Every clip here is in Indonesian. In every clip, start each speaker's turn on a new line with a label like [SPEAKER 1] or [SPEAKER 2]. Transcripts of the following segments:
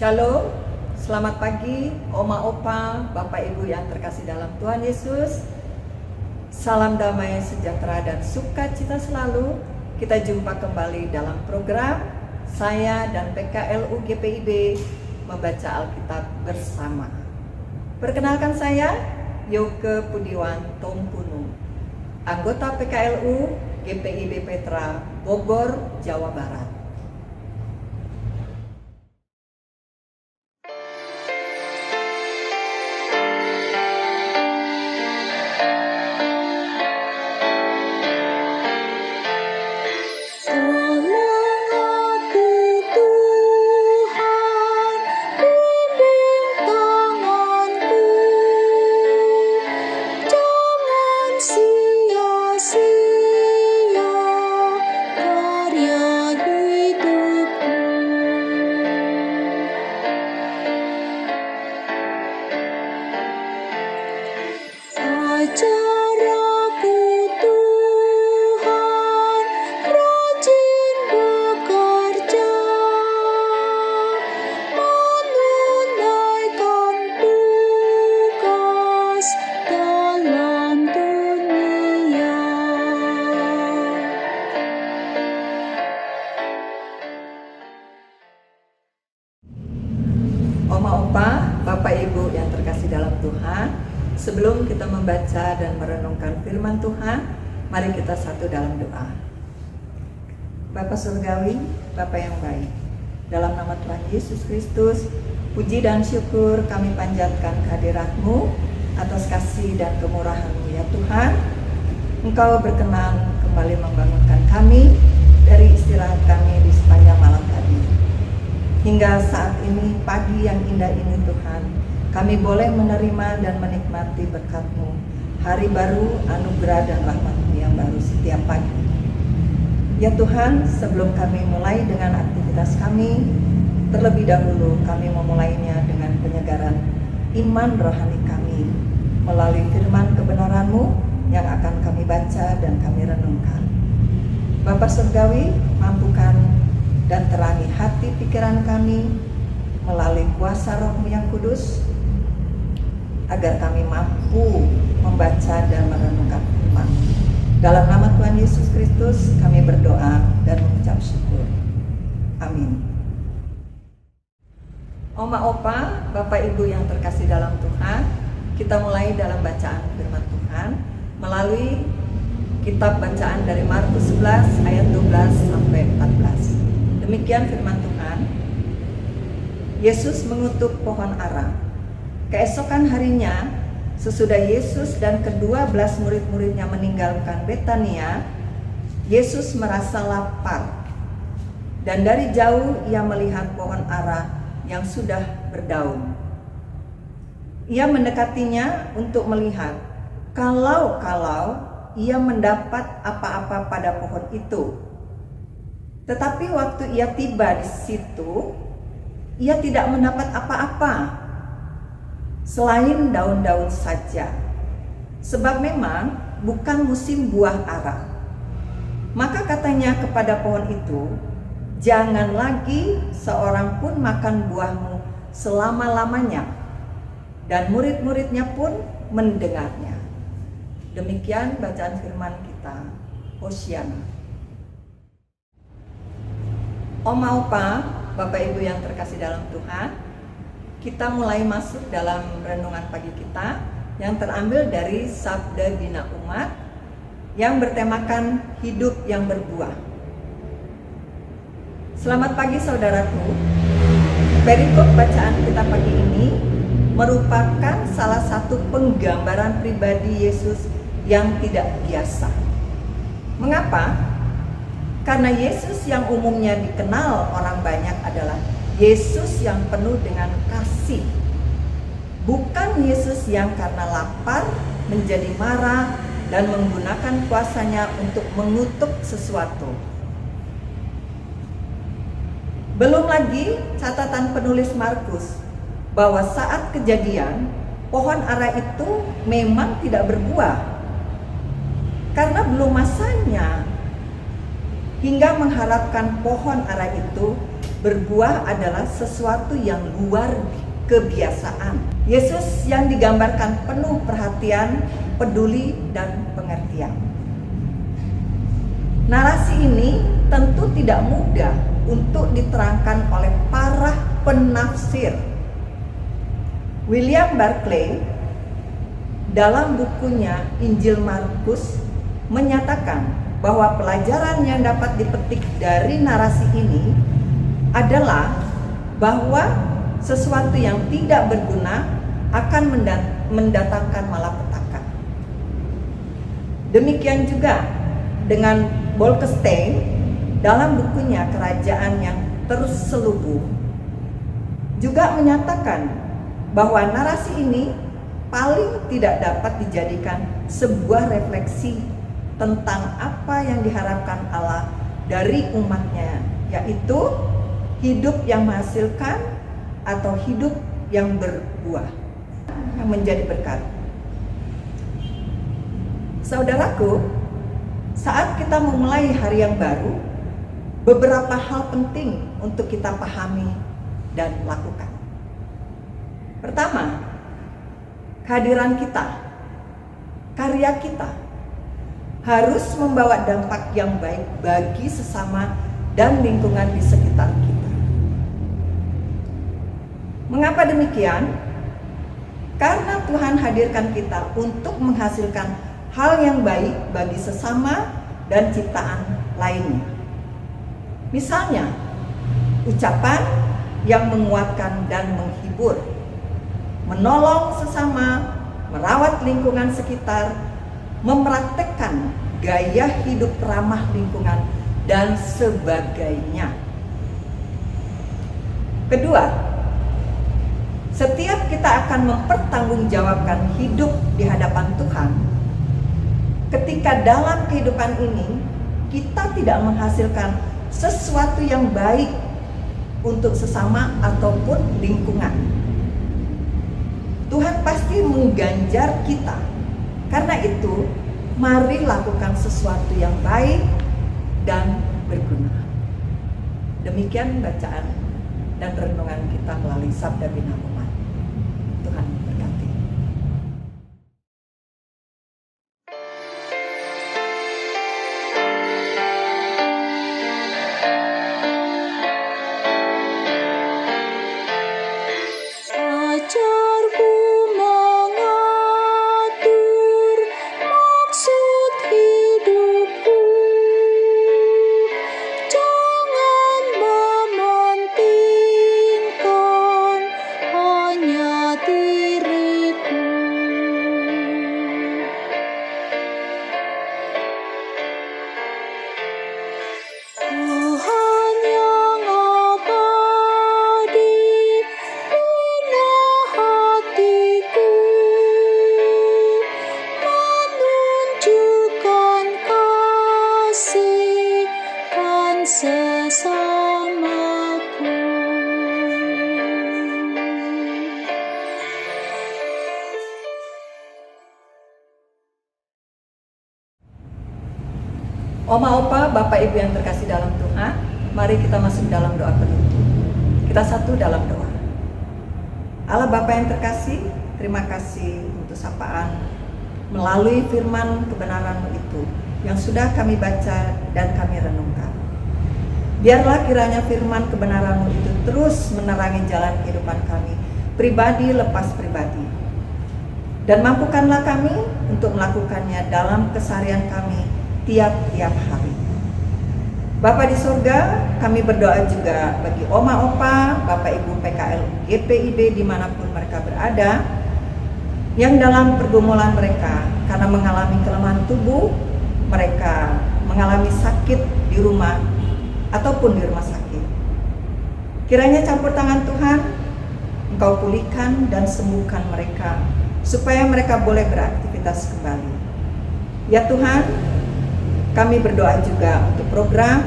[SPEAKER 1] Shalom, selamat pagi Oma Opa, Bapak Ibu yang terkasih dalam Tuhan Yesus. Salam damai, sejahtera dan sukacita selalu. Kita jumpa kembali dalam program saya dan PKLU GPIB membaca Alkitab bersama. Perkenalkan saya Yoke Pudiwan Tompunu, anggota PKLU GPIB Petra, Bogor, Jawa Barat. Oma-opa, Bapak Ibu yang terkasih dalam Tuhan, sebelum kita membaca dan merenungkan firman Tuhan, mari kita satu dalam doa. Bapa Surgawi, Bapa yang baik, dalam nama Tuhan Yesus Kristus, puji dan syukur kami panjatkan kehadirat-Mu atas kasih dan kemurahan-Mu ya Tuhan. Engkau berkenan kembali membangunkan kami dari istirahat kami di sepanjang malam tadi. Hingga saat ini, pagi yang indah ini Tuhan, kami boleh menerima dan menikmati berkat-Mu, hari baru, anugerah dan rahmat-Mu yang baru setiap pagi. Ya Tuhan, sebelum kami mulai dengan aktivitas kami, terlebih dahulu kami memulainya dengan penyegaran iman rohani kami, melalui firman kebenaran-Mu yang akan kami baca dan kami renungkan. Bapa Surgawi, mampukan dan terangi hati pikiran kami melalui kuasa Roh-Mu yang kudus, agar kami mampu membaca dan merenungkan firman. Dalam nama Tuhan Yesus Kristus kami berdoa dan mengucap syukur. Amin. Oma Opa, Bapak Ibu yang terkasih dalam Tuhan, kita mulai dalam bacaan firman Tuhan melalui kitab bacaan dari Markus 11 ayat 12 sampai 14. Demikian firman Tuhan. Yesus mengutuk pohon ara. Keesokan harinya, sesudah Yesus dan ke-12 murid-muridnya meninggalkan Betania, Yesus merasa lapar. Dan dari jauh ia melihat pohon ara yang sudah berdaun. Ia mendekatinya untuk melihat kalau ia mendapat apa-apa pada pohon itu. Tetapi waktu ia tiba di situ, ia tidak mendapat apa-apa selain daun-daun saja, sebab memang bukan musim buah ara. Maka katanya kepada pohon itu, "Jangan lagi seorang pun makan buahmu selama-lamanya." Dan murid-muridnya pun mendengarnya. Demikian bacaan firman kita. Hosiana. Oma Opa, Bapak Ibu yang terkasih dalam Tuhan, kita mulai masuk dalam renungan pagi kita yang terambil dari Sabda Bina Umat yang bertemakan hidup yang berbuah. Selamat pagi saudaraku. Perikop bacaan kita pagi ini merupakan salah satu penggambaran pribadi Yesus yang tidak biasa. Mengapa? Karena Yesus yang umumnya dikenal orang banyak adalah Yesus yang penuh dengan kasih. Bukan Yesus yang karena lapar menjadi marah dan menggunakan kuasanya untuk mengutuk sesuatu. Belum lagi catatan penulis Markus bahwa saat kejadian pohon ara itu memang tidak berbuah karena belum masanya, hingga mengharapkan pohon ara itu berbuah adalah sesuatu yang luar kebiasaan. Yesus yang digambarkan penuh perhatian, peduli, dan pengertian. Narasi ini tentu tidak mudah untuk diterangkan oleh para penafsir. William Barclay dalam bukunya Injil Markus menyatakan bahwa pelajaran yang dapat dipetik dari narasi ini adalah bahwa sesuatu yang tidak berguna akan mendatangkan malapetaka. Demikian juga dengan Bolkestein dalam bukunya Kerajaan yang Terselubung juga menyatakan bahwa narasi ini paling tidak dapat dijadikan sebuah refleksi tentang apa yang diharapkan Allah dari umatnya, yaitu hidup yang menghasilkan atau hidup yang berbuah, yang menjadi berkat. Saudaraku, saat kita memulai hari yang baru, beberapa hal penting untuk kita pahami dan lakukan. Pertama, kehadiran kita, karya kita harus membawa dampak yang baik bagi sesama dan lingkungan di sekitar kita. Mengapa demikian? Karena Tuhan hadirkan kita untuk menghasilkan hal yang baik bagi sesama dan ciptaan lainnya. Misalnya, ucapan yang menguatkan dan menghibur, menolong sesama, merawat lingkungan sekitar, mempraktekkan gaya hidup ramah lingkungan, dan sebagainya. Kedua, setiap kita akan mempertanggungjawabkan hidup di hadapan Tuhan. Ketika dalam kehidupan ini kita tidak menghasilkan sesuatu yang baik untuk sesama ataupun lingkungan, Tuhan pasti mengganjar kita. Karena itu, mari lakukan sesuatu yang baik dan berguna. Demikian bacaan dan renungan kita melalui Sabda Bina Umat. Tuhan berkati.
[SPEAKER 2] Ajarku mengatur maksud hidupku, jangan mementingkan hanya diriku. Tuhan yang abadi bina hatiku, menunjukkan kasih kan sesamaku.
[SPEAKER 1] Oma, Opa, Bapak Ibu yang terkasih dalam Tuhan, mari kita masuk dalam doa penutup. Kita satu dalam doa. Allah Bapa yang terkasih, terima kasih untuk sapaan melalui firman kebenaran-Mu itu yang sudah kami baca dan kami renungkan. Biarlah kiranya firman kebenaran-Mu itu terus menerangi jalan kehidupan kami, pribadi lepas pribadi. Dan mampukanlah kami untuk melakukannya dalam keseharian kami tiap-tiap hari. Bapa di surga, kami berdoa juga bagi Oma Opa, Bapak Ibu PKL GPIB dimanapun mereka berada, yang dalam pergumulan mereka karena mengalami kelemahan tubuh, mereka mengalami sakit di rumah ataupun di rumah sakit. Kiranya campur tangan Tuhan, Engkau pulihkan dan sembuhkan mereka, supaya mereka boleh beraktivitas kembali. Ya Tuhan, kami berdoa juga untuk program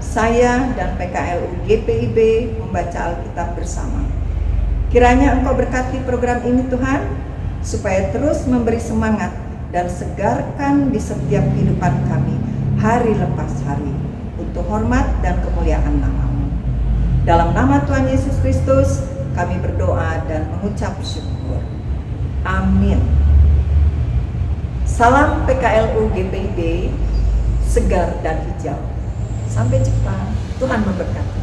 [SPEAKER 1] saya dan PKLU GPIB membaca Alkitab bersama. Kiranya Engkau berkati program ini Tuhan, supaya terus memberi semangat dan segarkan di setiap kehidupan kami hari lepas hari, untuk hormat dan kemuliaan nama-Mu. Dalam nama Tuhan Yesus Kristus, kami berdoa dan mengucap syukur. Amin. Salam PKLU GPIB, segar dan hijau. Sampai jumpa. Tuhan memberkati.